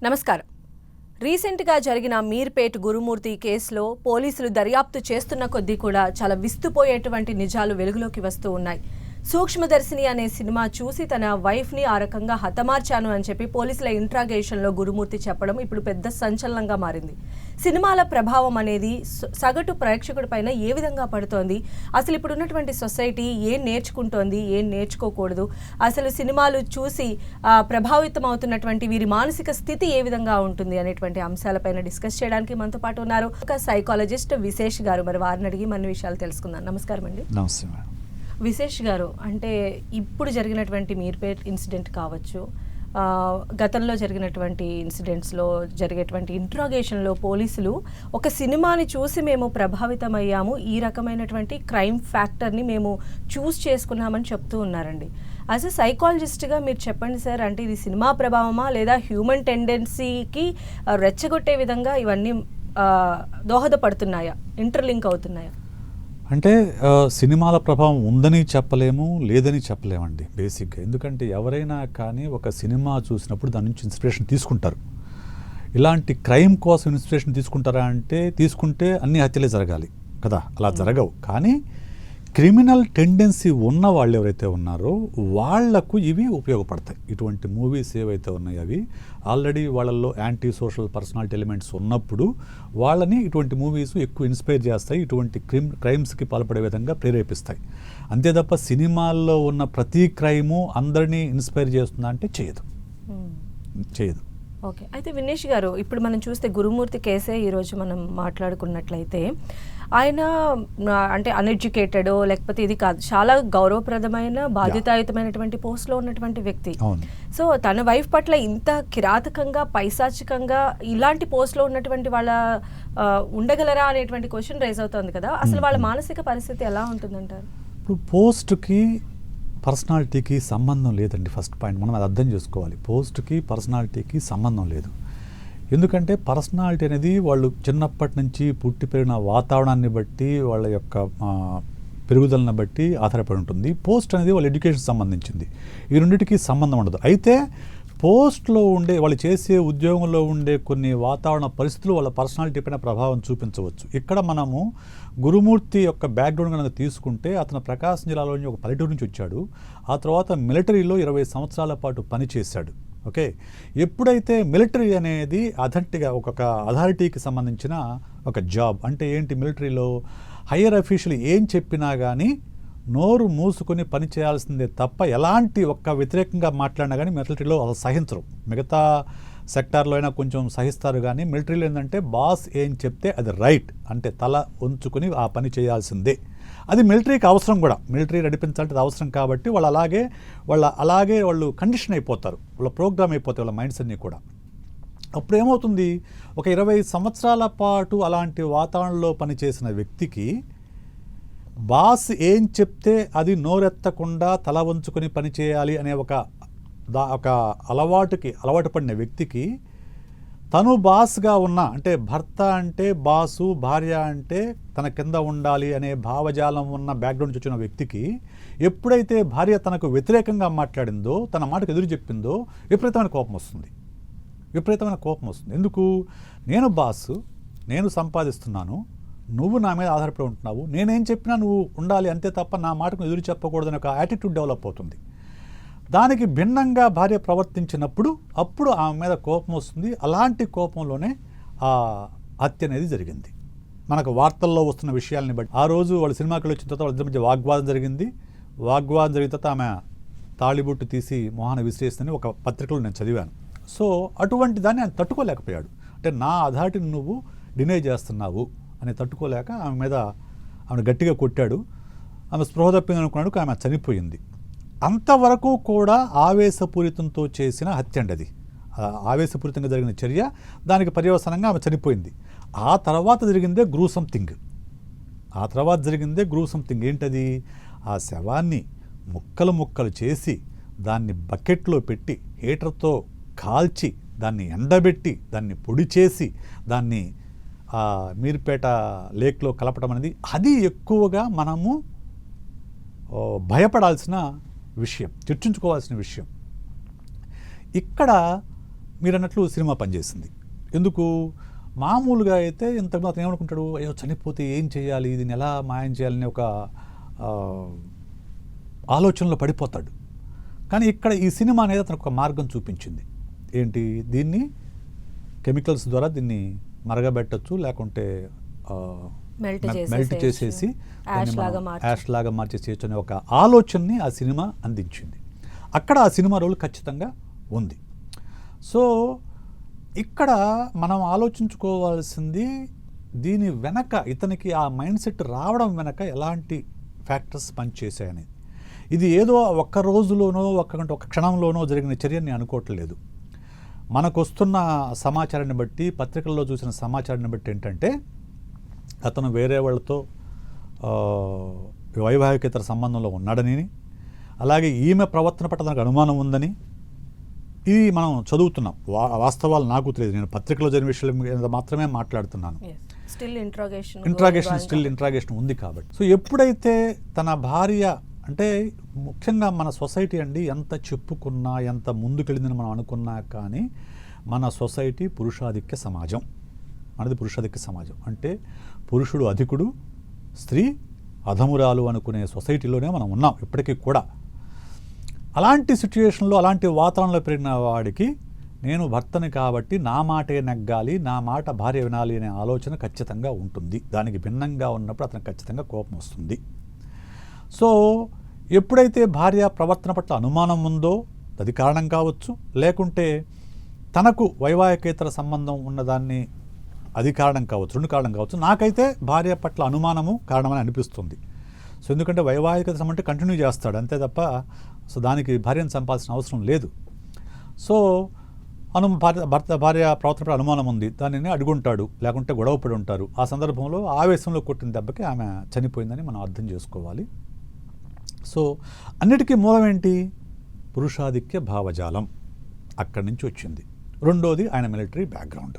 నమస్కారం. రీసెంట్గా జరిగిన మీర్పేట్ గురుమూర్తి కేసులో పోలీసులు దర్యాప్తు చేస్తున్న కొద్దీ కూడా చాలా విస్తుపోయేటువంటి నిజాలు వెలుగులోకి వస్తూ ఉన్నాయి. సూక్ష్మదర్శిని అనే సినిమా చూసి తన వైఫ్ని ఆ రకంగా హతమార్చాను అని చెప్పి పోలీసుల ఇంట్రాగేషన్లో గురుమూర్తి చెప్పడం ఇప్పుడు పెద్ద సంచలనంగా మారింది. సినిమాల ప్రభావం అనేది సగటు ప్రేక్షకుడి పైన ఏ విధంగా పడుతోంది, అసలు ఇప్పుడు ఉన్నటువంటి సొసైటీ ఏం నేర్చుకుంటోంది, ఏం నేర్చుకోకూడదు, అసలు సినిమాలు చూసి ప్రభావితం అవుతున్నటువంటి వీరి మానసిక స్థితి ఏ విధంగా ఉంటుంది అనేటువంటి అంశాలపైన డిస్కస్ చేయడానికి మనతో పాటు ఉన్నారు ఒక సైకాలజిస్ట్ విశేష్ గారు. మరి వారిని అడిగి మన విషయాలు తెలుసుకుందాం. నమస్కారం అండి. నమస్తే మేడం. విశేష్ గారు, అంటే ఇప్పుడు జరిగినటువంటి మీర్పేట్ ఇన్సిడెంట్ కావచ్చు, గతంలో జరిగినటువంటి ఇన్సిడెంట్స్లో జరిగేటువంటి ఇంట్రాగేషన్లో పోలీసులు ఒక సినిమాని చూసి మేము ప్రభావితమయ్యాము, ఈ రకమైనటువంటి క్రైమ్ ఫ్యాక్టర్ని మేము చూస్ చేసుకున్నామని చెప్తూ ఉన్నారండి. యాజ్ ఎ సైకాలజిస్ట్గా మీరు చెప్పండి సార్, అంటే ఇది సినిమా ప్రభావమా లేదా హ్యూమన్ టెండెన్సీకి రెచ్చగొట్టే విధంగా ఇవన్నీ దోహదపడుతున్నాయా, ఇంటర్లింక్ అవుతున్నాయా? అంటే సినిమాల ప్రభావం ఉందని చెప్పలేము, లేదని చెప్పలేమండి బేసిక్గా. ఎందుకంటే ఎవరైనా కానీ ఒక సినిమా చూసినప్పుడు దాని నుంచి ఇన్స్పిరేషన్ తీసుకుంటారు. ఇలాంటి క్రైమ్ కోసం ఇన్స్పిరేషన్ తీసుకుంటారా అంటే తీసుకుంటే అన్ని హత్యలే జరగాలి కదా, అలా జరగవు. కానీ క్రిమినల్ టెండెన్సీ ఉన్న వాళ్ళు ఎవరైతే ఉన్నారో వాళ్లకు ఇవి ఉపయోగపడతాయి. ఇటువంటి మూవీస్ ఏవైతే ఉన్నాయో అవి ఆల్రెడీ వాళ్ళల్లో యాంటీ సోషల్ పర్సనాలిటీ ఎలిమెంట్స్ ఉన్నప్పుడు వాళ్ళని ఇటువంటి మూవీస్ ఎక్కువ ఇన్స్పైర్ చేస్తాయి, ఇటువంటి క్రైమ్స్కి పాల్పడే విధంగా ప్రేరేపిస్తాయి. అంతే తప్ప సినిమాల్లో ఉన్న ప్రతి క్రైము అందరినీ ఇన్స్పైర్ చేస్తుందా అంటే చేయదు. ఓకే, అయితే వినేష్ గారు, ఇప్పుడు మనం చూస్తే గురుమూర్తి కేసే ఈరోజు మనం మాట్లాడుకున్నట్లయితే ఆయన అంటే అన్ఎడ్యుకేటెడ్ లేకపోతే ఇది కాదు, చాలా గౌరవప్రదమైన బాధ్యతాయుతమైనటువంటి పోస్ట్లో ఉన్నటువంటి వ్యక్తి. సో తన వైఫ్ పట్ల ఇంత కిరాతకంగా పైశాచికంగా ఇలాంటి పోస్ట్లో ఉన్నటువంటి వాళ్ళ ఉండగలరా అనేటువంటి క్వశ్చన్ రైజ్ అవుతుంది కదా. అసలు వాళ్ళ మానసిక పరిస్థితి ఎలా ఉంటుందంటారు? ఇప్పుడు పోస్ట్కి పర్సనాలిటీకి సంబంధం లేదండి. ఫస్ట్ పాయింట్ మనం అది అర్థం చేసుకోవాలి. పోస్ట్కి పర్సనాలిటీకి సంబంధం లేదు. ఎందుకంటే పర్సనాలిటీ అనేది వాళ్ళు చిన్నప్పటి నుంచి పుట్టి పెరిగిన వాతావరణాన్ని బట్టి, వాళ్ళ యొక్క పెరుగుదలను బట్టి ఆధారపడి ఉంటుంది. పోస్ట్ అనేది వాళ్ళ ఎడ్యుకేషన్ సంబంధించింది. ఈ రెండింటికి సంబంధం ఉండదు. అయితే పోస్ట్లో ఉండే వాళ్ళు చేసే ఉద్యోగంలో ఉండే కొన్ని వాతావరణ పరిస్థితులు వాళ్ళ పర్సనాలిటీ పైన ప్రభావం చూపించవచ్చు. ఇక్కడ మనము గురుమూర్తి యొక్క బ్యాక్గ్రౌండ్ కనుక తీసుకుంటే అతను ప్రకాశం జిల్లాలోని ఒక పల్లెటూరు నుంచి వచ్చాడు. ఆ తర్వాత మిలిటరీలో 20 సంవత్సరాల పాటు పనిచేశాడు. ఓకే, ఎప్పుడైతే మిలిటరీ అనేది ఒక అథారిటీకి సంబంధించిన ఒక జాబ్ అంటే ఏంటి, మిలిటరీలో హయ్యర్ అఫీషియల్ ఏం చెప్పినా కానీ నోరు మూసుకొని పని చేయాల్సిందే తప్ప ఎలాంటి ఒక్క వ్యతిరేకంగా మాట్లాడినా కానీ మిలిటరీలో అసలు సహించరు. మిగతా సెక్టార్లో అయినా కొంచెం సహిస్తారు, కానీ మిలిటరీలో ఏంటంటే బాస్ ఏం చెప్తే అది రైట్ అంటే తల ఉంచుకొని ఆ పని చేయాల్సిందే. అది మిలిటరీకి అవసరం కూడా, మిలిటరీ నడిపించాలంటే అది అవసరం కాబట్టి వాళ్ళు కండిషన్ అయిపోతారు, వాళ్ళ ప్రోగ్రామ్ అయిపోతాయి వాళ్ళ మైండ్స్ అన్నీ కూడా. అప్పుడు ఏమవుతుంది, ఒక 20 సంవత్సరాల పాటు అలాంటి వాతావరణంలో పనిచేసిన వ్యక్తికి బాస్ ఏం చెప్తే అది నోరెత్తకుండా తల వంచుకొని పనిచేయాలి అనే ఒక అలవాటు పడిన వ్యక్తికి తను బాస్గా ఉన్న, అంటే భర్త అంటే బాసు, భార్య అంటే తన కింద ఉండాలి అనే భావజాలం ఉన్న బ్యాక్గ్రౌండ్ వచ్చిన వ్యక్తికి ఎప్పుడైతే భార్య తనకు వ్యతిరేకంగా మాట్లాడిందో, తన మాటకు ఎదురు చెప్పిందో విపరీతమైన కోపం వస్తుంది. ఎందుకు, నేను బాసు, నేను సంపాదిస్తున్నాను, నువ్వు నా మీద ఆధారపడి ఉంటున్నావు, నేనేం చెప్పినా నువ్వు ఉండాలి అంతే తప్ప నా మాటకు ఎదురు చెప్పకూడదని ఒక యాటిట్యూడ్ డెవలప్ అవుతుంది. దానికి భిన్నంగా భార్య ప్రవర్తించినప్పుడు అప్పుడు ఆమె మీద కోపం వస్తుంది. అలాంటి కోపంలోనే ఆ హత్య అనేది జరిగింది. మనకు వార్తల్లో వస్తున్న విషయాలని బట్టి ఆ రోజు వాళ్ళు సినిమాకి వచ్చిన తర్వాత వాళ్ళిద్దరి మధ్య వాగ్వాదం జరిగిన తర్వాత ఆమె తాళిబొట్టు తీసి మొహాన విసిరేసిందని ఒక పత్రికలో నేను చదివాను. సో అటువంటి దాన్ని ఆయన తట్టుకోలేకపోయాడు. అంటే నా అథారిటీని నువ్వు డినై చేస్తున్నావు అని తట్టుకోలేక ఆమె గట్టిగా కొట్టాడు. ఆమె స్పృహ తప్పింది అనుకున్నాడు, ఆమె చనిపోయింది. అంతవరకు కూడా ఆవేశపూరితంతో చేసిన హత్య అండి అది. ఆవేశపూరితంగా జరిగిన చర్య, దానికి పర్యవసానంగా ఆమె చనిపోయింది. ఆ తర్వాత జరిగిందే గ్రూసమ్ థింగ్. ఏంటది, ఆ శవాన్ని ముక్కలు చేసి దాన్ని బకెట్లో పెట్టి హీటర్తో కాల్చి దాన్ని ఎండబెట్టి దాన్ని పొడి చేసి దాన్ని మీర్పేట లేక్లో కలపడం అనేది అది ఎక్కువగా మనము భయపడాల్సిన విషయం, చర్చించుకోవాల్సిన విషయం. ఇక్కడ మీరు అన్నట్లు సినిమా పనిచేసింది. ఎందుకు మామూలుగా అయితే ఇంతకు అతను ఏమనుకుంటాడు, అయ్యో చనిపోతే ఏం చేయాలి, దీన్ని ఎలా మాయం చేయాలని ఒక ఆలోచనలో పడిపోతాడు. కానీ ఇక్కడ ఈ సినిమా అనేది అతనికి ఒక మార్గం చూపించింది. ఏంటి, దీన్ని కెమికల్స్ ద్వారా దీన్ని మరగబెట్టచ్చు, లేకుంటే మెల్ట్ చేసేసి యాష్ లాగా మార్చేసేయచ్చు అనే ఒక ఆలోచనని ఆ సినిమా అందించింది. అక్కడ ఆ సినిమా రోల్ ఖచ్చితంగా ఉంది. సో ఇక్కడ మనం ఆలోచించుకోవాల్సింది దీని వెనక ఇతనికి ఆ మైండ్ సెట్ రావడం వెనక ఎలాంటి ఫ్యాక్టర్స్ పనిచేసాయనేది. ఇది ఏదో ఒక్క రోజులోనో ఒక క్షణంలోనో జరిగిన చర్యని అనుకోవట్లేదు. మనకు వస్తున్న సమాచారాన్ని బట్టి, పత్రికల్లో చూసిన సమాచారాన్ని బట్టి ఏంటంటే అతను వేరే వాళ్ళతో వైవాహికేతర సంబంధంలో ఉన్నాడని, అలాగే ఈమె ప్రవర్తన పట్ల తనకు అనుమానం ఉందని ఇది మనం చదువుతున్నాం. వాస్తవాలు నాకు తెలియదు, నేను పత్రికలో జరిగిన విషయాల మీద మాత్రమే మాట్లాడుతున్నాను. స్టిల్ ఇంట్రాగేషన్ ఉంది కాబట్టి. సో ఎప్పుడైతే తన భార్య, అంటే ముఖ్యంగా మన సొసైటీ అండి, ఎంత చెప్పుకున్నా ఎంత ముందుకెళ్ళిందని మనం అనుకున్నా కానీ మన సొసైటీ పురుషాధిక్య సమాజం. మనది పురుషాధిక్య సమాజం అంటే పురుషుడు అధికుడు, స్త్రీ అధమురాలు అనుకునే సొసైటీలోనే మనం ఉన్నాం ఇప్పటికీ కూడా. అలాంటి సిచ్యుయేషన్లో, అలాంటి వాతావరణంలో పెరిగిన వాడికి నేను భర్తని కాబట్టి నా మాటే నెగ్గాలి, నా మాట భార్య వినాలి అనే ఆలోచన ఖచ్చితంగా ఉంటుంది. దానికి భిన్నంగా ఉన్నప్పుడు అతనికి ఖచ్చితంగా కోపం వస్తుంది. సో ఎప్పుడైతే భార్య ప్రవర్తన పట్ల అనుమానం ఉందో అది కారణం కావచ్చు, లేకుంటే తనకు వైవాహికేతర సంబంధం ఉన్నదాన్ని అది కారణం కావచ్చు, రెండు కారణం కావచ్చు. నాకైతే భార్య పట్ల అనుమానము కారణమని అనిపిస్తుంది. సో ఎందుకంటే వైవాహిక సంబంధం అంటే కంటిన్యూ చేస్తాడు అంతే తప్ప, సో దానికి భార్యను చంపాల్సిన అవసరం లేదు. సో భార్య ప్రవర్తన పట్ల అనుమానం ఉంది, దానిని అడుగుంటాడు, లేకుంటే గొడవ పడి ఉంటారు. ఆ సందర్భంలో ఆవేశంలో కొట్టిన దెబ్బకి ఆమె చనిపోయిందని మనం అర్థం చేసుకోవాలి. సో అన్నిటికీ మూలం ఏంటి, పురుషాధిక్య భావజాలం అక్కడి నుంచి వచ్చింది. రెండోది ఆయన మిలిటరీ బ్యాక్గ్రౌండ్.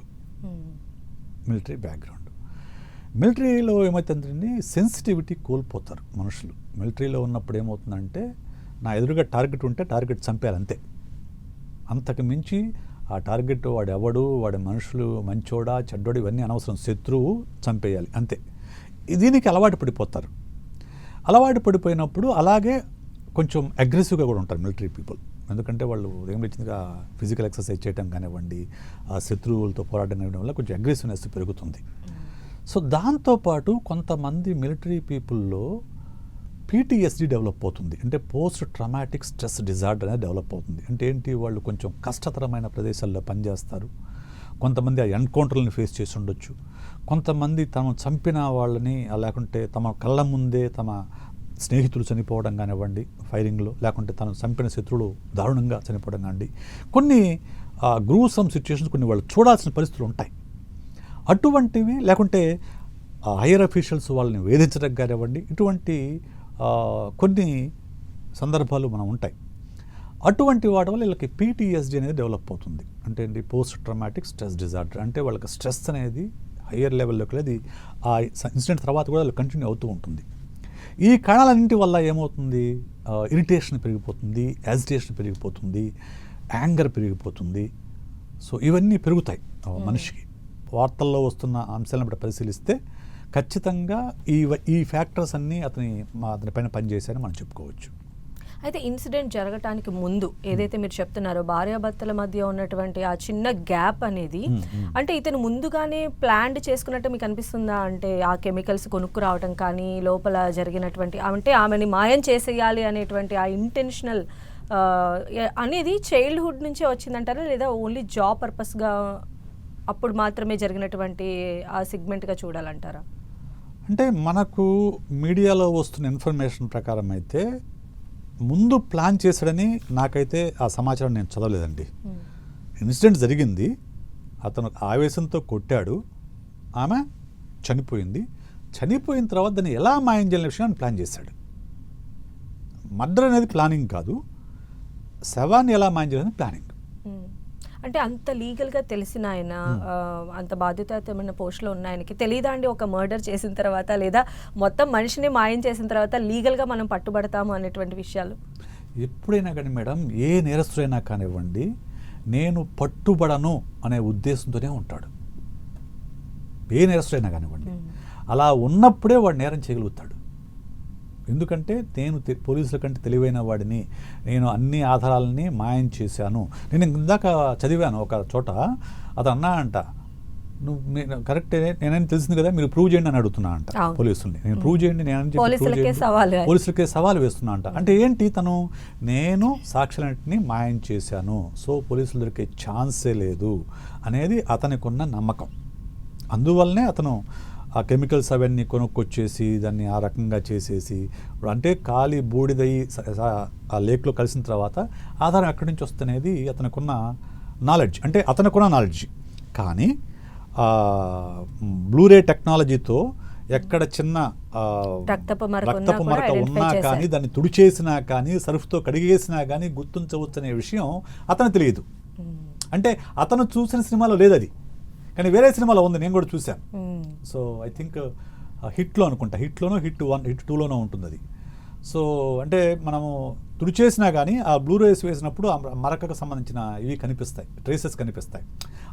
మిలిటరీలో ఏమవుతుందంటే సెన్సిటివిటీ కోల్పోతారు మనుషులు. మిలిటరీలో ఉన్నప్పుడు ఏమవుతుందంటే నా ఎదురుగా టార్గెట్ ఉంటే టార్గెట్ చంపేయాలి అంతే. అంతకు మించి ఆ టార్గెట్ వాడు ఎవడు, వాడి మనుషులు మంచోడా చెడ్డోడు ఇవన్నీ అనవసరం, శత్రువు చంపేయాలి అంతే. దీనికి అలవాటు పడిపోతారు. అలవాటు పడిపోయినప్పుడు అలాగే కొంచెం అగ్రెసివ్గా కూడా ఉంటారు మిలిటరీ పీపుల్. ఎందుకంటే వాళ్ళు ఉదయం వచ్చిందిగా ఫిజికల్ ఎక్సర్సైజ్ చేయడం కానివ్వండి, ఆ శత్రువులతో పోరాటం కానివ్వడం వల్ల కొంచెం అగ్రెసివ్నెస్ పెరుగుతుంది. సో దాంతోపాటు కొంతమంది మిలిటరీ పీపుల్లో PTSD డెవలప్ అవుతుంది, అంటే పోస్ట్ ట్రామాటిక్ స్ట్రెస్ డిజార్డర్ అనేది డెవలప్ అవుతుంది. అంటే ఏంటి, వాళ్ళు కొంచెం కష్టతరమైన ప్రదేశాల్లో పనిచేస్తారు. కొంతమంది ఆ ఎన్కౌంటర్లను ఫేస్ చేసి ఉండొచ్చు. కొంతమంది తమ చంపిన వాళ్ళని, లేకుంటే తమ కళ్ళ ముందే తమ స్నేహితులు చనిపోవడం కానివ్వండి ఫైరింగ్లో, లేకుంటే తను చంపిన శత్రువులు దారుణంగా చనిపోవడం కానివ్వండి, కొన్ని గ్రూసమ్ సిచ్యుయేషన్స్ కొన్ని వాళ్ళు చూడాల్సిన పరిస్థితులు ఉంటాయి. అటువంటివి, లేకుంటే హైయర్ అఫీషియల్స్ వాళ్ళని వేధించడం కానివ్వండి, ఇటువంటి కొన్ని సందర్భాలు మనం ఉంటాయి. అటువంటి వాటి వల్ల వీళ్ళకి PTSD అనేది డెవలప్ అవుతుంది. అంటే ఏంటి, పోస్ట్ ట్రామాటిక్ స్ట్రెస్ డిజార్డర్. అంటే వాళ్ళకి స్ట్రెస్ అనేది హయ్యర్ లెవెల్లోకి అది ఆ ఇన్సిడెంట్ తర్వాత కూడా వాళ్ళు కంటిన్యూ అవుతూ ఉంటుంది. ఈ కారణాలన్నింటి వల్ల ఏమవుతుంది, ఇరిటేషన్ పెరిగిపోతుంది, యాజిటేషన్ పెరిగిపోతుంది, యాంగర్ పెరిగిపోతుంది. సో ఇవన్నీ పెరుగుతాయి మనిషికి. వార్తల్లో వస్తున్న అంశాలను బట్టి పరిశీలిస్తే ఖచ్చితంగా ఈ ఫ్యాక్టర్స్ అన్నీ అతని పైన పనిచేశాయని మనం చెప్పుకోవచ్చు. అయితే ఇన్సిడెంట్ జరగటానికి ముందు ఏదైతే మీరు చెప్తున్నారో భార్యాభర్తల మధ్య ఉన్నటువంటి ఆ చిన్న గ్యాప్ అనేది, అంటే ఇతను ముందుగానే ప్లాన్ చేసుకున్నట్టు మీకు అనిపిస్తుందా? అంటే ఆ కెమికల్స్ కొనుక్కు రావడం కానీ, లోపల జరిగినటువంటి అంటే ఆమెని మాయం చేసేయాలి అనేటువంటి ఆ ఇంటెన్షనల్ అనేది చైల్డ్హుడ్ నుంచే వచ్చిందంటారా, లేదా ఓన్లీ జాబ్ పర్పస్గా అప్పుడు మాత్రమే జరిగినటువంటి ఆ సెగ్మెంట్గా చూడాలంటారా? అంటే మనకు మీడియాలో వస్తున్న ఇన్ఫర్మేషన్ ప్రకారం అయితే ముందు ప్లాన్ చేశాడని నాకైతే ఆ సమాచారం నేను చదవలేదండి. ఇన్సిడెంట్ జరిగింది, అతను ఆవేశంతో కొట్టాడు, ఆమె చనిపోయింది. చనిపోయిన తర్వాత దాన్ని ఎలా మాయం చేయాలనే విషయాన్ని ప్లాన్ చేశాడు. మర్డర్ అనేది ప్లానింగ్ కాదు, శవాన్ని ఎలా మాయం చేయాలని ప్లానింగ్. అంటే అంత లీగల్గా తెలిసిన ఆయన, అంత బాధ్యతాయుతమైన పోస్ట్లో ఉన్న ఆయనకి తెలియదా అండి ఒక మర్డర్ చేసిన తర్వాత, లేదా మొత్తం మనిషిని మాయం చేసిన తర్వాత లీగల్గా మనం పట్టుబడతాము అనేటువంటి విషయాలు? ఎప్పుడైనా కానీ మేడం, ఏ నేరస్తుడైనా కానివ్వండి, నేను పట్టుబడను అనే ఉద్దేశంతోనే ఉంటాడు. ఏ నేరస్తుడైనా కానివ్వండి, అలా ఉన్నప్పుడే వాడు నేరం చేయగలుగుతాడు. ఎందుకంటే నేను పోలీసుల కంటే తెలివైన వాడిని, నేను అన్ని ఆధారాలని మాయం చేశాను. నేను ఇందాక చదివాను ఒక చోట, అతను అన్నా అంట, నువ్వు కరెక్టే, నేనని తెలిసింది కదా, మీరు ప్రూవ్ చేయండి అని అడుగుతున్నా అంట పోలీసుల్ని. నేను ప్రూవ్ చేయండి, నేనని చెప్పి పోలీసులకే సవాల్ వేస్తున్నా అంట. అంటే ఏంటి, తను నేను సాక్షులన్నింటినీ మాయం చేశాను, సో పోలీసులు దొరికే ఛాన్సే లేదు అనేది అతనికి ఉన్న నమ్మకం. అందువల్లనే అతను ఆ కెమికల్స్ అవన్నీ కొనుక్కొచ్చేసి దాన్ని ఆ రకంగా చేసేసి, అంటే కాలి బూడిదయ్యి ఆ లేక్లో కలిసిన తర్వాత ఆధారం ఎక్కడి నుంచి వస్తుందనేది అతనికున్న నాలెడ్జ్, అంటే అతనికున్న నాలెడ్జ్. కానీ బ్లూరే టెక్నాలజీతో ఎక్కడ చిన్న రక్తపు మరక ఉన్నా కానీ, దాన్ని తుడిచేసినా కానీ, సర్ఫ్తో కడిగేసినా కానీ గుర్తించవచ్చు అనే విషయం అతను తెలియదు. అంటే అతను చూసిన సినిమాలో లేదు అది, కానీ వేరే సినిమాలో ఉంది, నేను కూడా చూశాను. సో ఐ థింక్ హిట్లో అనుకుంటా, హిట్లోనో హిట్ 1 హిట్ 2లోనో ఉంటుంది అది. సో అంటే మనము తుడిచేసినా కానీ ఆ బ్లూరేస్ వేసినప్పుడు ఆ మరకకు సంబంధించిన ఇవి కనిపిస్తాయి, ట్రేసెస్ కనిపిస్తాయి.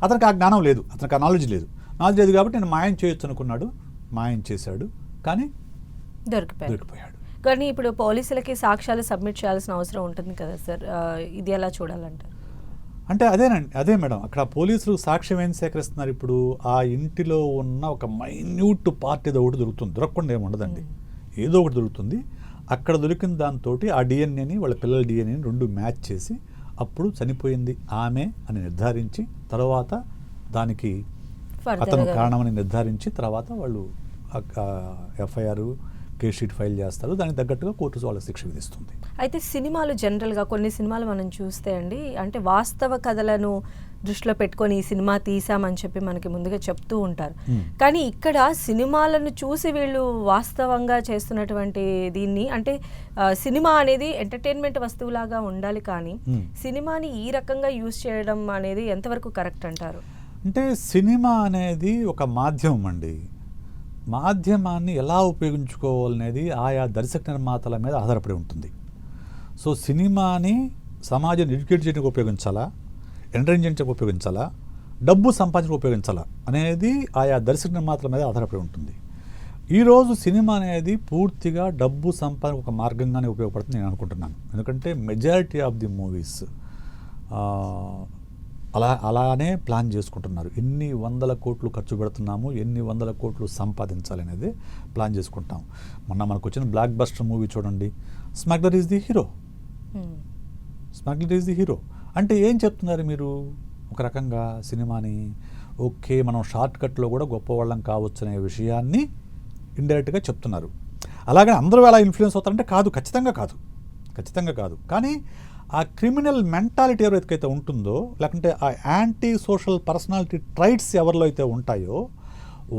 అతనికి ఆ జ్ఞానం లేదు, అతనికి ఆ నాలెడ్జ్ లేదు కాబట్టి నేను మాయం చేయొచ్చు అనుకున్నాడు, మాయం చేశాడు, కానీ దొరికిపోయాడు. కానీ ఇప్పుడు పోలీసులకి సాక్ష్యాలు సబ్మిట్ చేయాల్సిన అవసరం ఉంటుంది కదా సార్, ఇది ఎలా చూడాలంటారు? అంటే అదే మేడం, అక్కడ పోలీసులు సాక్ష్యం ఏం సేకరిస్తున్నారు, ఇప్పుడు ఆ ఇంటిలో ఉన్న ఒక మైన్యూట్ పార్ట్ ఏదో ఒకటి దొరుకుతుంది, దొరకకుండా ఏమి ఉండదండి, ఏదో ఒకటి దొరుకుతుంది. అక్కడ దొరికిన దాంతో ఆ డిఎన్ఏని, వాళ్ళ పిల్లల డిఎన్ఏని 2 మ్యాచ్ చేసి అప్పుడు చనిపోయింది ఆమె అని నిర్ధారించి, తర్వాత దానికి అతను కారణమని నిర్ధారించి, తర్వాత వాళ్ళు ఎఫ్ఐఆర్ కేస్ షీట్ ఫైల్ చేస్తారు, దానికి తగ్గట్టుగా కోర్టు వాళ్ళకి శిక్ష విధిస్తుంది. అయితే సినిమాలు జనరల్గా కొన్ని సినిమాలు మనం చూస్తే అండి, అంటే వాస్తవ కథలను దృష్టిలో పెట్టుకొని ఈ సినిమా తీసామని చెప్పి మనకి ముందుగా చెప్తూ ఉంటారు. కానీ ఇక్కడ సినిమాలను చూసి వీళ్ళు వాస్తవంగా చేస్తున్నటువంటి దీన్ని, అంటే సినిమా అనేది ఎంటర్టైన్మెంట్ వస్తువులాగా ఉండాలి, కానీ సినిమాని ఈ రకంగా యూజ్ చేయడం అనేది ఎంతవరకు కరెక్ట్ అంటారు? అంటే సినిమా అనేది ఒక మాధ్యమం అండి, మాధ్యమాన్ని ఎలా ఉపయోగించుకోవాలనేది ఆయా దర్శక నిర్మాతల మీద ఆధారపడి ఉంటుంది. సో సినిమాని సమాజాన్ని ఎడ్యుకేట్ చేయడానికి ఉపయోగించాలా, ఎంటర్టైన్ చేయడానికి ఉపయోగించాలా, డబ్బు సంపాదించడానికి ఉపయోగించాలా అనేది ఆయా దర్శక నిర్మాతల మీద ఆధారపడి ఉంటుంది. ఈరోజు సినిమా అనేది పూర్తిగా డబ్బు సంపాదన ఒక మార్గంగానే ఉపయోగపడుతుంది నేను అనుకుంటున్నాను. ఎందుకంటే మెజారిటీ ఆఫ్ ది మూవీస్ అలానే ప్లాన్ చేసుకుంటున్నారు. ఎన్ని 100 కోట్లు ఖర్చు పెడుతున్నాము, ఎన్ని 100 కోట్లు సంపాదించాలి అనేది ప్లాన్ చేసుకుంటాం. మనకు వచ్చిన బ్లాక్ బస్టర్ మూవీ చూడండి, smuggler is the hero. Smuggler is the hero అంటే ఏం చెప్తున్నారు మీరు? ఒక రకంగా సినిమాని ఓకే మనం షార్ట్ కట్లో కూడా గొప్పవాళ్ళం కావచ్చు అనే విషయాన్ని ఇండైరెక్ట్గా చెప్తున్నారు. అలాగే అందరూ ఎలా ఇన్ఫ్లుయెన్స్ అవుతారంటే కాదు, ఖచ్చితంగా కాదు. కానీ ఆ క్రిమినల్ మెంటాలిటీ ఎవరైతే ఉంటుందో, లేకుంటే ఆ యాంటీ సోషల్ పర్సనాలిటీ ట్రైట్స్ ఎవరిలో అయితే ఉంటాయో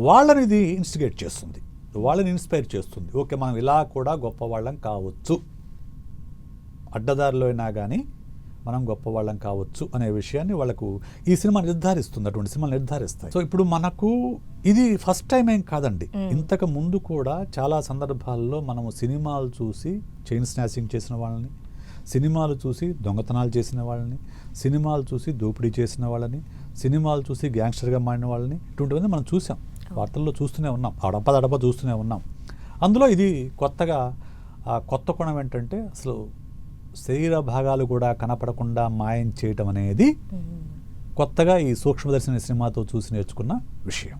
వాళ్ళని ఇది ఇన్స్టిగేట్ చేస్తుంది, వాళ్ళని ఇన్స్పైర్ చేస్తుంది. ఓకే మనం ఇలా కూడా గొప్పవాళ్ళం కావచ్చు, అడ్డదారిలో అయినా కానీ మనం గొప్పవాళ్ళం కావచ్చు అనే విషయాన్ని వాళ్ళకు ఈ సినిమా నిర్ధారిస్తుంది, అటువంటి సినిమాలు నిర్ధారిస్తాయి. సో ఇప్పుడు మనకు ఇది ఫస్ట్ టైం ఏం కాదండి, ఇంతకు ముందు కూడా చాలా సందర్భాల్లో మనము సినిమాలు చూసి చైన్ స్నాచింగ్ చేసిన వాళ్ళని, సినిమాలు చూసి దొంగతనాలు చేసిన వాళ్ళని, సినిమాలు చూసి దోపిడీ చేసిన వాళ్ళని, సినిమాలు చూసి గ్యాంగ్స్టర్గా మారిన వాళ్ళని, ఇటువంటివన్నీ మనం చూసాం, వార్తల్లో చూస్తూనే ఉన్నాం, అడప చూస్తూనే ఉన్నాం. అందులో ఇది కొత్తగా కొత్త కోణం ఏంటంటే అసలు శరీర భాగాలు కూడా కనపడకుండా మాయం చేయటం అనేది కొత్తగా ఈ సూక్ష్మదర్శిని సినిమాతో చూసి నేర్చుకున్న విషయం.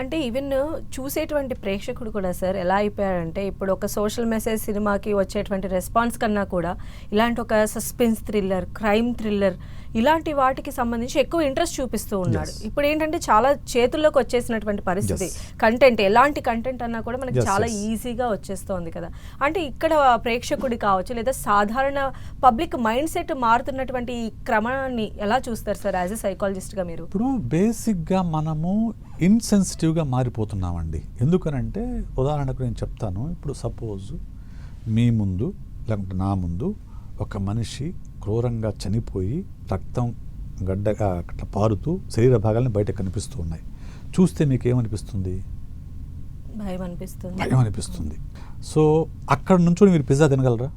అంటే ఈవెన్ చూసేటువంటి ప్రేక్షకుడు కూడా సార్ ఎలా అయిపోయాడంటే, ఇప్పుడు ఒక సోషల్ మెసేజ్ సినిమాకి వచ్చేటువంటి రెస్పాన్స్ కన్నా కూడా ఇలాంటి ఒక సస్పెన్స్ థ్రిల్లర్, క్రైమ్ థ్రిల్లర్ ఇలాంటి వాటికి సంబంధించి ఎక్కువ ఇంట్రెస్ట్ చూపిస్తూ ఉన్నాడు. ఇప్పుడు ఏంటంటే చాలా చేతుల్లోకి వచ్చేసినటువంటి పరిస్థితి, కంటెంట్ ఎలాంటి కంటెంట్ అన్నా కూడా మనకి చాలా ఈజీగా వచ్చేస్తోంది కదా. అంటే ఇక్కడ ప్రేక్షకుడి కావచ్చు లేదా సాధారణ పబ్లిక్ మైండ్ సెట్ మారుతున్నటువంటి ఈ క్రమాన్ని ఎలా చూస్తారు సార్ యాజ్ ఎ సైకాలజిస్ట్గా మీరు? ఇప్పుడు బేసిక్గా మనము ఇన్సెన్సిటివ్గా మారిపోతున్నామండి. ఎందుకనంటే ఉదాహరణకు నేను చెప్తాను, ఇప్పుడు సపోజ్ మీ ముందు లేకుంటే నా ముందు ఒక మనిషి క్రూరంగా చనిపోయి రక్తం గడ్డగా పారుతూ శరీర భాగాలను బయట కనిపిస్తూ ఉన్నాయి. చూస్తే మీకు ఏమనిపిస్తుంది? భయం అనిపిస్తుంది. సో అక్కడ నుంచి మీరు పిజ్జా తినగలరా?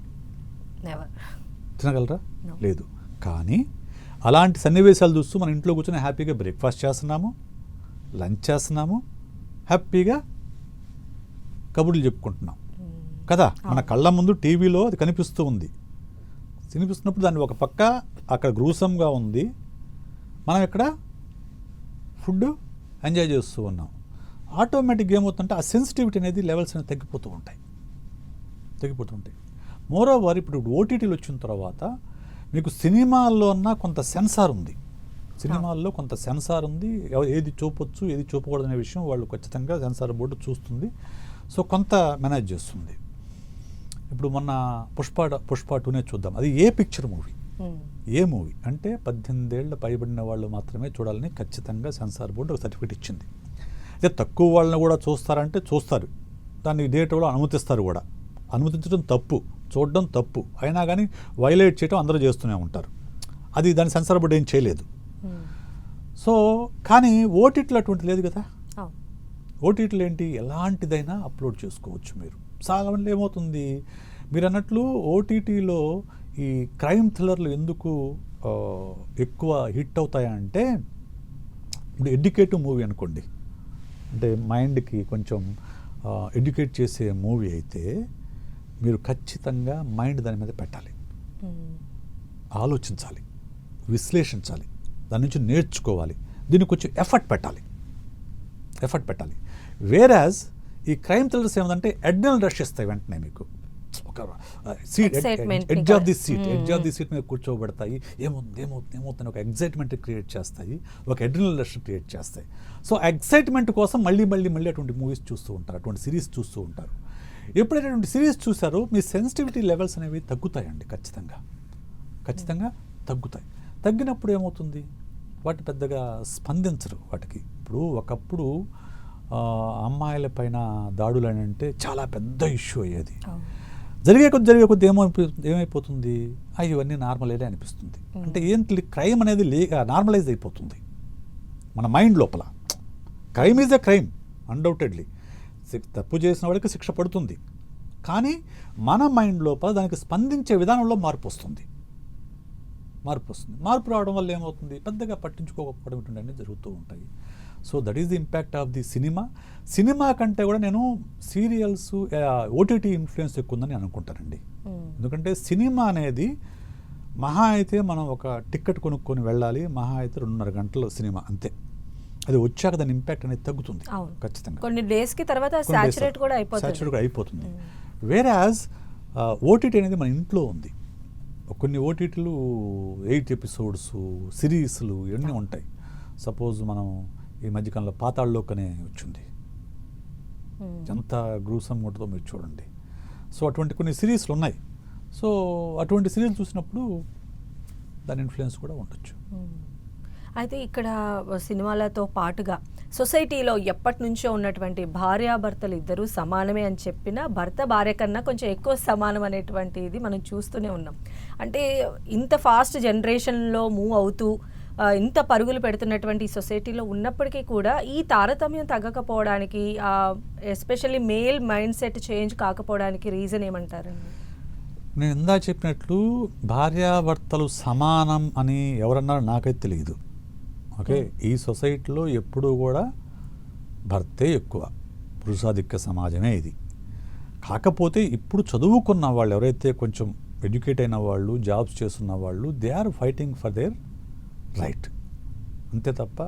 లేదు. కానీ అలాంటి సన్నివేశాలు చూస్తూ మన ఇంట్లో కూర్చొని హ్యాపీగా బ్రేక్ఫాస్ట్ చేస్తున్నాము, లంచ్ చేస్తున్నాము, హ్యాపీగా కబుర్లు చెప్పుకుంటున్నాం కదా. మన కళ్ళ ముందు టీవీలో అది కనిపిస్తూ ఉంది. కనిపిస్తున్నప్పుడు దాన్ని ఒక పక్క అక్కడ గ్రూసంగా ఉంది, మనం ఇక్కడ ఫుడ్ ఎంజాయ్ చేస్తూ ఉన్నాం. ఆటోమేటిక్గా ఏమవుతుందంటే ఆ సెన్సిటివిటీ అనేది లెవెల్స్ అనేది తగ్గిపోతూ ఉంటాయి. మోర్ ఓవర్ ఇప్పుడు ఓటీటీలు వచ్చిన తర్వాత మీకు సినిమాల్లో ఉన్న కొంత సెన్సార్ ఉంది. సినిమాల్లో కొంత సెన్సార్ ఉంది, ఏది చూపొచ్చు ఏది చూపకూడదు అనే విషయం వాళ్ళు ఖచ్చితంగా సెన్సార్ బోర్డు చూస్తుంది. సో కొంత మేనేజ్ చేస్తుంది. ఇప్పుడు మొన్న పుష్ప 2నే చూద్దాం. అది ఏ పిక్చర్ మూవీ, ఏ మూవీ అంటే 18 ఏళ్ళ పైబడిన వాళ్ళు మాత్రమే చూడాలని ఖచ్చితంగా సెన్సార్ బోర్డు ఒక సర్టిఫికేట్ ఇచ్చింది. అయితే తక్కువ వాళ్ళని కూడా చూస్తారంటే చూస్తారు, దాన్ని థియేటర్లో అనుమతిస్తారు కూడా. అనుమతించడం తప్పు, చూడడం తప్పు, అయినా కానీ వైలేట్ చేయడం అందరూ చేస్తూనే ఉంటారు. అది దాని సెన్సార్ బోర్డు ఏం చేయలేదు. సో కానీ ఓటీటీలో అటువంటి లేదు కదా. ఓటీటీలు ఏంటి, ఎలాంటిదైనా అప్లోడ్ చేసుకోవచ్చు మీరు. సాధారణంగా ఏమవుతుంది, మీరు అన్నట్లు ఓటీటీలో ఈ క్రైమ్ థ్రిల్లర్లు ఎందుకు ఎక్కువ హిట్ అవుతాయంటే, ఇప్పుడు ఎడ్యుకేటివ్ మూవీ అనుకోండి, అంటే మైండ్కి కొంచెం ఎడ్యుకేట్ చేసే మూవీ అయితే మీరు ఖచ్చితంగా మైండ్ దాని మీద పెట్టాలి, ఆలోచించాలి, విశ్లేషించాలి, దాని నుంచి నేర్చుకోవాలి, దీనికి కొంచెం ఎఫర్ట్ పెట్టాలి. వేరాజ్ ఈ క్రైమ్ థ్రిల్లర్స్ ఏమంటే అడ్రినల్ రష్ ఇస్తాయి వెంటనే. మీకు ఒక seat, edge of the seat మీద కూర్చోబెడతాయి, ఏమవుతుంది ఒక ఎగ్జైట్మెంట్ క్రియేట్ చేస్తాయి, ఒక అడ్రినల్ రష్ క్రియేట్ చేస్తాయి. సో ఎగ్జైట్మెంట్ కోసం మళ్ళీ అటువంటి మూవీస్ చూస్తూ ఉంటారు, అటువంటి సిరీస్ చూస్తూ ఉంటారు. ఎప్పుడైతే అటువంటి సిరీస్ చూసారో మీ సెన్సిటివిటీ లెవెల్స్ అనేవి తగ్గుతాయండి, ఖచ్చితంగా తగ్గుతాయి. తగ్గినప్పుడు ఏమవుతుంది, వాటి పెద్దగా స్పందించరు వాటికి. ఇప్పుడు ఒకప్పుడు అమ్మాయిల పైన దాడులు అని అంటే చాలా పెద్ద ఇష్యూ అయ్యేది. జరిగే కొద్ది ఏమైపోతుంది, ఇవన్నీ నార్మలే అనిపిస్తుంది. అంటే ఏంటి, క్రైమ్ అనేది నార్మలైజ్ అయిపోతుంది మన మైండ్ లోపల. Crime is a crime undoubtedly, తప్పు చేసిన వాడికి శిక్ష పడుతుంది. కానీ మన మైండ్ లోపల దానికి స్పందించే విధానంలో మార్పు వస్తుంది. మార్పు రావడం వల్ల ఏమవుతుంది, పెద్దగా పట్టించుకోకపోవడం ఇటువంటి జరుగుతూ ఉంటాయి. So that is the impact of the cinema కంటే కూడా నేను సీరియల్స్, ఓటీటీ ఇన్ఫ్లుయెన్స్ ఎక్కువ ఉందని అనుకుంటానండి. ఎందుకంటే సినిమా అనేది మహా అయితే మనం ఒక టికెట్ కొనుక్కొని వెళ్ళాలి, మహా అయితే 2.5 గంటల సినిమా అంతే. అది వచ్చాక దాని ఇంపాక్ట్ అనేది తగ్గుతుంది ఖచ్చితంంగా. కొన్ని డేస్కి తర్వాత సాచురేట్ కూడా అయిపోతుంది. వేరాజ్ ఓటీటీ అనేది మన ఇంట్లో ఉంది. కొన్ని ఓటీటీలు 8 ఎపిసోడ్స్ సిరీస్లు ఇవన్నీ ఉంటాయి. సపోజ్ మనం ఈ మధ్యకాలంలో పాతాళలోక్ అనే వచ్చింది, ఎంత గ్రూసం ఉంటుందో మీరు చూడండి. సో అటువంటి కొన్ని సిరీస్లు ఉన్నాయి. సో అటువంటి సిరీస్ చూసినప్పుడు దాని ఇన్ఫ్లుయెన్స్ కూడా ఉండొచ్చు. అయితే ఇక్కడ సినిమాలతో పాటుగా సొసైటీలో ఎప్పటి నుంచో ఉన్నటువంటి భార్యాభర్తలు ఇద్దరూ సమానమే అని చెప్పిన భర్త భార్య కన్నా కొంచెం ఎక్కువ సమానం అనేటువంటిది మనం చూస్తూనే ఉన్నాం. అంటే ఇంత ఫాస్ట్ జనరేషన్లో మూవ్ అవుతూ ఇంత పరుగులు పెడుతున్నటువంటి సొసైటీలో ఉన్నప్పటికీ కూడా ఈ తారతమ్యం తగ్గకపోవడానికి, especially male mindset change కాకపోవడానికి రీజన్ ఏమంటారండి? నేను ఇందా చెప్పినట్లు భార్యాభర్తలు సమానం అని ఎవరన్నారో నాకైతే తెలియదు. ఓకే, ఈ సొసైటీలో ఎప్పుడూ కూడా భర్తే ఎక్కువ, పురుషాధిక్య సమాజమే ఇది. కాకపోతే ఇప్పుడు చదువుకున్న వాళ్ళు ఎవరైతే కొంచెం ఎడ్యుకేట్ అయిన వాళ్ళు, జాబ్స్ చేస్తున్న వాళ్ళు, they are fighting for their right. అంతే తప్ప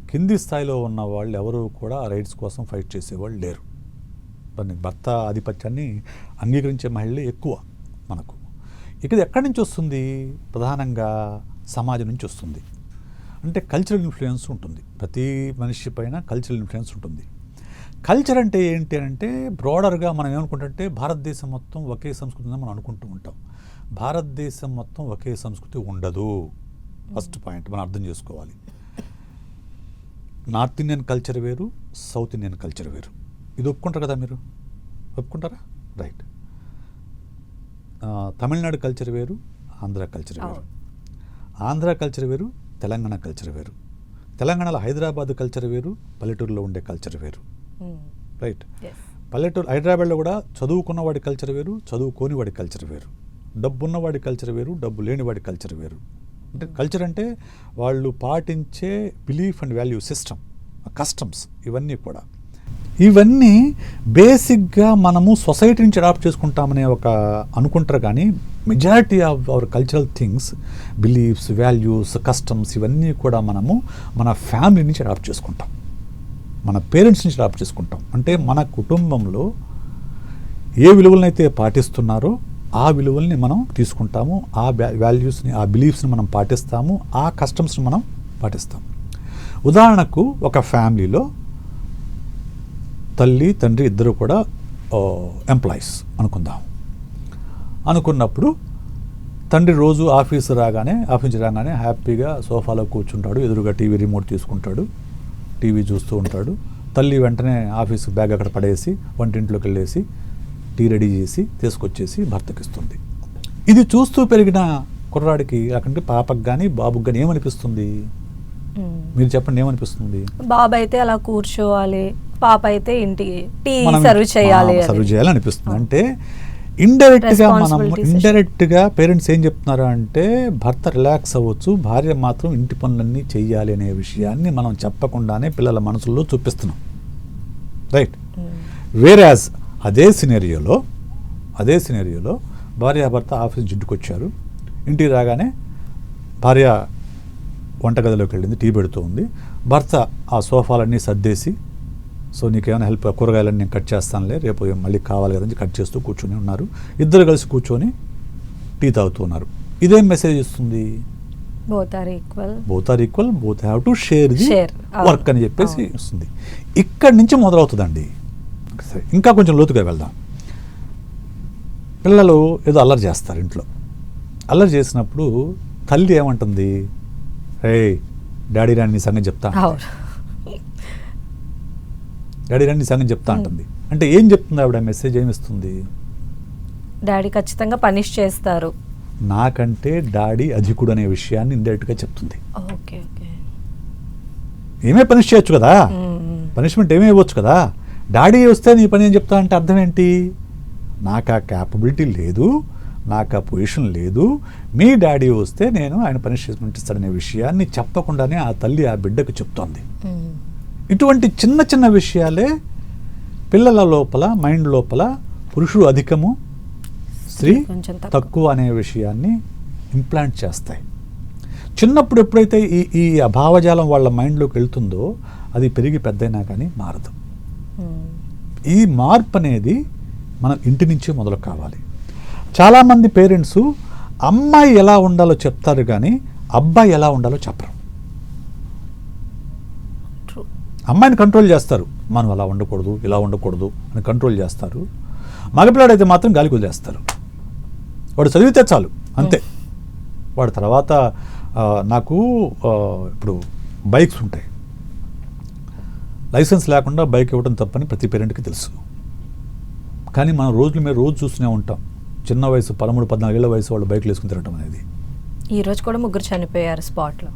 కింది స్థాయిలో ఉన్న వాళ్ళు ఎవరు కూడా ఆ రైట్స్ కోసం ఫైట్ చేసేవాళ్ళు లేరు. దాన్ని భర్త ఆధిపత్యాన్ని అంగీకరించే మహిళలే ఎక్కువ మనకు. ఇక ఎక్కడి నుంచి వస్తుంది, ప్రధానంగా సమాజం నుంచి వస్తుంది. అంటే కల్చరల్ ఇన్ఫ్లుయెన్స్ ఉంటుంది, ప్రతి మనిషి పైన కల్చరల్ ఇన్ఫ్లుయెన్స్ ఉంటుంది. కల్చర్ అంటే ఏంటి అంటే బ్రాడర్గా మనం ఏమనుకుంటుంటే భారతదేశం మొత్తం ఒకే సంస్కృతి ఉందని మనం అనుకుంటూ ఉంటాం. భారతదేశం మొత్తం ఒకే సంస్కృతి ఉండదు. ఫస్ట్ పాయింట్ మనం అర్థం చేసుకోవాలి. నార్త్ ఇండియన్ కల్చర్ వేరు, సౌత్ ఇండియన్ కల్చర్ వేరు. ఇది ఒప్పుకుంటారు కదా, మీరు ఒప్పుకుంటారా? రైట్. తమిళనాడు కల్చర్ వేరు, ఆంధ్ర కల్చర్ వేరు. ఆంధ్ర కల్చర్ వేరు, తెలంగాణ కల్చర్ వేరు. తెలంగాణలో హైదరాబాద్ కల్చర్ వేరు, పల్లెటూరులో ఉండే కల్చర్ వేరు. రైట్. పల్లెటూరు హైదరాబాద్లో కూడా చదువుకున్న వాడి కల్చర్ వేరు, చదువుకోని వాడి కల్చర్ వేరు. డబ్బున్న వాడి కల్చర్ వేరు, డబ్బు లేని వాడి కల్చర్ వేరు. అంటే కల్చర్ అంటే వాళ్ళు పాటించే belief and value system, customs, ఇవన్నీ బేసిక్గా మనము సొసైటీ నుంచి అడాప్ట్ చేసుకుంటామనే ఒక అనుకుంటారు. కానీ majority of our cultural things, beliefs, values, customs ఇవన్నీ కూడా మనము మన ఫ్యామిలీ నుంచి అడాప్ట్ చేసుకుంటాం, మన పేరెంట్స్ నుంచి అడాప్ట్ చేసుకుంటాం. అంటే మన కుటుంబంలో ఏ విలువలనైతే పాటిస్తున్నారో ఆ విలువల్ని మనం తీసుకుంటాము, ఆ వాల్యూస్ని, ఆ బిలీఫ్స్ని మనం పాటిస్తాము, ఆ కస్టమ్స్ని మనం పాటిస్తాం. ఉదాహరణకు ఒక ఫ్యామిలీలో తల్లి తండ్రి ఇద్దరు కూడా ఎంప్లాయీస్ అనుకున్నప్పుడు తండ్రి రోజు ఆఫీస్ నుంచి రాగానే హ్యాపీగా సోఫాలో కూర్చుంటాడు, ఎదురుగా టీవీ రిమోట్ తీసుకుంటాడు, టీవీ చూస్తూ ఉంటాడు. తల్లి వెంటనే ఆఫీస్ బ్యాగ్ అక్కడ పడేసి వంటింట్లోకి వెళ్ళేసి టీ రెడీ చేసి తీసుకొచ్చేసి భర్తకి ఇస్తుంది. ఇది చూస్తూ పెరిగిన కుర్రాడికి, లేకుంటే పాపకు కానీ బాబుకి కానీ ఏమనిపిస్తుంది? మీరు చెప్పండి, ఏమనిపిస్తుంది? బాబు అయితే అలా కూర్చోవాలి, పాప అయితే ఇంటికి టీ సర్వ్ చేయాలి అనిపిస్తుంది. అంటే ఇండైరెక్ట్ గా పేరెంట్స్ ఏం చెప్తున్నారు అంటే భర్త రిలాక్స్ అవ్వచ్చు, భార్య మాత్రం ఇంటి పనులన్నీ చెయ్యాలి అనే విషయాన్ని మనం చెప్పకుండానే పిల్లల మనసుల్లో చూపిస్తున్నాం, రైట్? వేరాజ్ అదే సినేరియోలో భార్యాభర్త ఆఫీస్ జిడ్డుకొచ్చారు, ఇంటికి రాగానే భార్య వంటగదిలోకి వెళ్ళింది, టీ పెడుతూ ఉంది. భర్త ఆ సోఫాలన్నీ సర్దేసి, సో నీకేమైనా హెల్ప్, కూరగాయలన్నీ నేను కట్ చేస్తానులే, రేపు మళ్ళీ కావాలి కదని కట్ చేస్తూ కూర్చొని ఉన్నారు. ఇద్దరు కలిసి కూర్చొని టీ తాగుతూ ఉన్నారు. ఇదేం మెసేజ్ ఇస్తుంది? Both are equal, both have to share the work అని చెప్పేసి ఇస్తుంది. ఇక్కడి నుంచి మొదలవుతుందండి. సరే, ఇంకా కొంచెం లోతుగా వెళ్దాం. పిల్లలు ఏదో అల్లరి చేస్తారు ఇంట్లో. అల్లరి చేసినప్పుడు తల్లి ఏమంటుంది? రే డాడీ రాని నీ సంగతి చెప్తా అంటుంది. అంటే ఏం చెప్తుంది ఆవిడ? మెసేజ్ ఏమిస్తుంది? డాడీ ఖచ్చితంగా పనిష్ చేస్తారు, నాకంటే డాడీ అధికుడు అనే విషయాన్ని ఇండైరెక్ట్గా చెప్తుంది. ఏమే పనిష్ చేయొచ్చు కదా, పనిష్మెంట్ ఏమే ఇవ్వచ్చు కదా. డాడీ వస్తే నీ పని ఏం చెప్తా అంటే అర్థం ఏంటి? నాకు ఆ క్యాపబిలిటీ లేదు, నాకు ఆ పొజిషన్ లేదు, మీ డాడీ వస్తే నేను ఆయన పనిష్మెంట్ ఇస్తాడనే విషయాన్ని చెప్పకుండానే ఆ తల్లి ఆ బిడ్డకు చెప్తోంది. ఇటువంటి చిన్న చిన్న విషయాలే పిల్లల లోపల, మైండ్ లోపల పురుషుడు అధికము, స్త్రీ తక్కువ అనే విషయాన్ని ఇంప్లాంట్ చేస్తాయి. చిన్నప్పుడు ఎప్పుడైతే ఈ భావజాలం వాళ్ళ మైండ్లోకి వెళ్తుందో అది పెరిగి పెద్దయినా కానీ మారదు. ఈ మార్పు అనేది మనం ఇంటి నుంచి మొదలు కావాలి. చాలామంది పేరెంట్స్ అమ్మాయి ఎలా ఉండాలో చెప్తారు కానీ అబ్బాయి ఎలా ఉండాలో చెప్పరు. అమ్మాయిని కంట్రోల్ చేస్తారు, మనం అలా ఉండకూడదు, ఇలా ఉండకూడదు అని కంట్రోల్ చేస్తారు. మగపిల్లాడైతే మాత్రం గాలికి వదిలేస్తారు. వాడు చదివితే చాలు, అంతే. వాడు తర్వాత నాకు ఇప్పుడు బైక్స్ ఉంటాయి, లైసెన్స్ లేకుండా బైక్ ఇవ్వడం తప్పని ప్రతి పేరెంట్కి తెలుసు. కానీ మనం రోజు చూస్తూనే ఉంటాం, చిన్న వయసు 13-14 ఏళ్ల వయసు వాళ్ళు బైక్లు వేసుకుని తిరగటం అనేది. ఈ రోజు కూడా 3 చనిపోయారు స్పాట్లో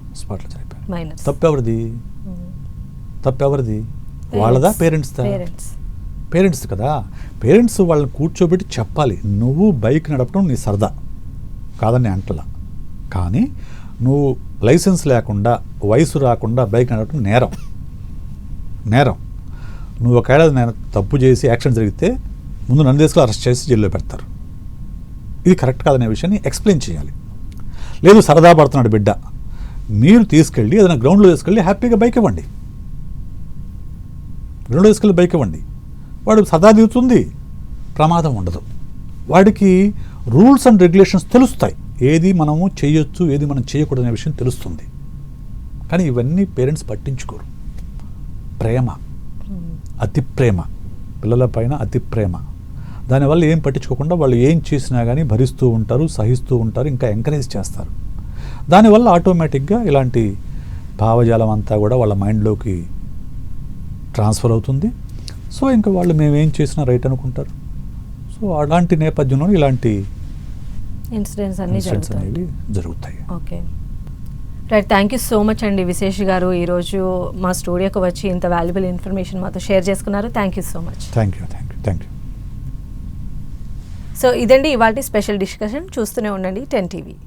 చనిపోయారు. తప్పెవరిది? వాళ్ళదా పేరెంట్స్దా? పేరెంట్స్ కదా. పేరెంట్స్ వాళ్ళని కూర్చోబెట్టి చెప్పాలి, నువ్వు బైక్ నడపడం నీ సరదా కాదని అంటలా, కానీ నువ్వు లైసెన్స్ లేకుండా, వయసు రాకుండా బైక్ నడపడం నేరం. నువ్వు ఒకవేళ నేను తప్పు చేసి యాక్సిడెంట్ జరిగితే ముందు నన్ను తీసుకుని అరెస్ట్ చేసి జైల్లో పెడతారు. ఇది కరెక్ట్ కాదనే విషయాన్ని ఎక్స్ప్లెయిన్ చేయాలి. లేదు సరదా పడుతున్నాడు బిడ్డ, మీరు తీసుకెళ్ళి ఏదైనా గ్రౌండ్లో తీసుకెళ్ళి హ్యాపీగా బైక్ ఇవ్వండి, వాడు సదా దిగుతుంది, ప్రమాదం ఉండదు. వాడికి రూల్స్ అండ్ రెగ్యులేషన్స్ తెలుస్తాయి, ఏది మనము చేయొచ్చు, ఏది మనం చేయకూడదు అనే విషయం తెలుస్తుంది. కానీ ఇవన్నీ పేరెంట్స్ పట్టించుకోరు. ప్రేమ, అతి ప్రేమ, పిల్లల పైన అతి ప్రేమ, దానివల్ల ఏం పట్టించుకోకుండా వాళ్ళు ఏం చేసినా కానీ భరిస్తూ ఉంటారు, సహిస్తూ ఉంటారు, ఇంకా ఎంకరేజ్ చేస్తారు. దానివల్ల ఆటోమేటిక్గా ఇలాంటి భావజాలం అంతా కూడా వాళ్ళ మైండ్లోకి ట్రాన్స్ఫర్ అవుతుంది. సో ఇంకా వాళ్ళు మేమేం చేసినా రైట్ అనుకుంటారు. సో అలాంటి నేపథ్యంలో ఇలాంటి ఇన్సిడెంట్స్ అనేవి జరుగుతాయి. Okay right, thank you so much అండి విశేష్ గారు, ఈరోజు మా స్టూడియోకి వచ్చి ఇంత వాల్యుబుల్ ఇన్ఫర్మేషన్ మాతో షేర్ చేసుకున్నారు. Thank you so much. Thank you. So ఇదండి ఇవాళ స్పెషల్ డిస్కషన్. చూస్తూనే ఉండండి 10 TV.